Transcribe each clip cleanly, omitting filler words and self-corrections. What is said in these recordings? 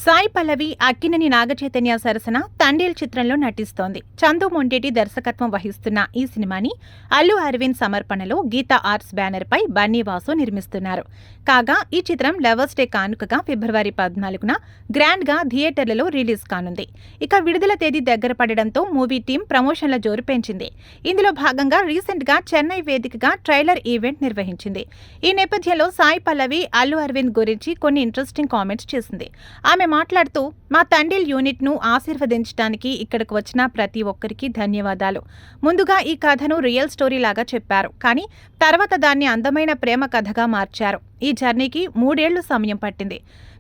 సాయి పల్లవి అక్కినేని నాగచైతన్య సరసన తండేల్ చిత్రంలో నటిస్తోంది. చందు మొండేటి దర్శకత్వం వహిస్తున్న ఈ సినిమాని అల్లు అరవింద్ సమర్పణలో గీతా ఆర్ట్స్ బ్యానర్ పై బన్నీవాసు నిర్మిస్తున్నారు. కాగా ఈ చిత్రం లవర్స్ డే కానుకగా ఫిబ్రవరి 14న గ్రాండ్ గా థియేటర్లలో రిలీజ్ కానుంది. ఇక విడుదల తేదీ దగ్గర పడడంతో మూవీ టీం ప్రమోషన్ల జోరు పెంచింది. ఇందులో భాగంగా రీసెంట్ గా చెన్నై వేదికగా ట్రైలర్ ఈవెంట్ నిర్వహించింది. ఈ నేపథ్యంలో సాయి పల్లవి అల్లు అరవింద్ గురించి కొన్ని ఇంట్రెస్టింగ్ కామెంట్స్ చేసింది. ఆమె మాట్లాడుతూ, మా తండేల్ యూనిట్ ను ఆశీర్వదించడానికి ఇక్కడికి వచ్చిన ప్రతి ఒక్కరికి ధన్యవాదాలు. ముందుగా ఈ కథను రియల్ స్టోరీ లాగా చెప్పారు, కానీ తర్వాత దాన్ని అందమైన ప్రేమ కథగా మార్చారు. ఈ జర్నీకి 3 ఏళ్లు సమయం పట్టింది.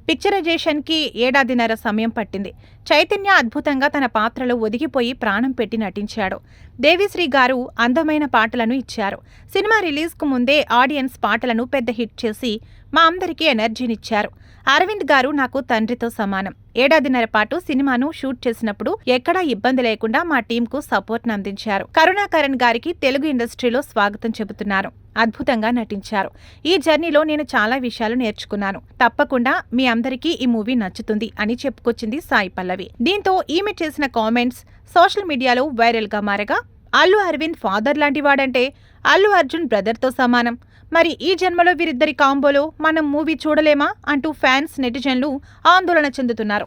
పిక్చరైజేషన్కి 1.5 ఏడాది సమయం పట్టింది. చైతన్య అద్భుతంగా తన పాత్రలో ఒదిగిపోయి ప్రాణం పెట్టి నటించాడు. దేవిశ్రీ గారు అందమైన పాటలను ఇచ్చారు. సినిమా రిలీజ్కు ముందే ఆడియన్స్ పాటలను పెద్ద హిట్ చేసి మా అందరికీ ఎనర్జీనిచ్చారు. అరవింద్ గారు నాకు తండ్రితో సమానం. 1.5 ఏడాది పాటు సినిమాను షూట్ చేసినప్పుడు ఎక్కడా ఇబ్బంది లేకుండా మా టీంకు సపోర్ట్ అందించారు. కరుణాకరణ్ గారికి తెలుగు ఇండస్ట్రీలో స్వాగతం చెబుతున్నారు. అద్భుతంగా నటించారు. ఈ జర్నీలో నేను చాలా విషయాలు నేర్చుకున్నాను. తప్పకుండా మీ అందరికీ ఈ మూవీ నచ్చుతుంది అని చెప్పుకొచ్చింది సాయి పల్లవి. దీంతో ఈమె చేసిన కామెంట్స్ సోషల్ మీడియాలో వైరల్ గా మారగా, అల్లు అరవింద్ ఫాదర్ లాంటి వాడంటే అల్లు అర్జున్ బ్రదర్తో సమానం. మరి ఈ జన్మలో వీరిద్దరి కాంబోలో మనం మూవీ చూడలేమా అంటూ ఫ్యాన్స్, నెటిజన్లు ఆందోళన చెందుతున్నారు.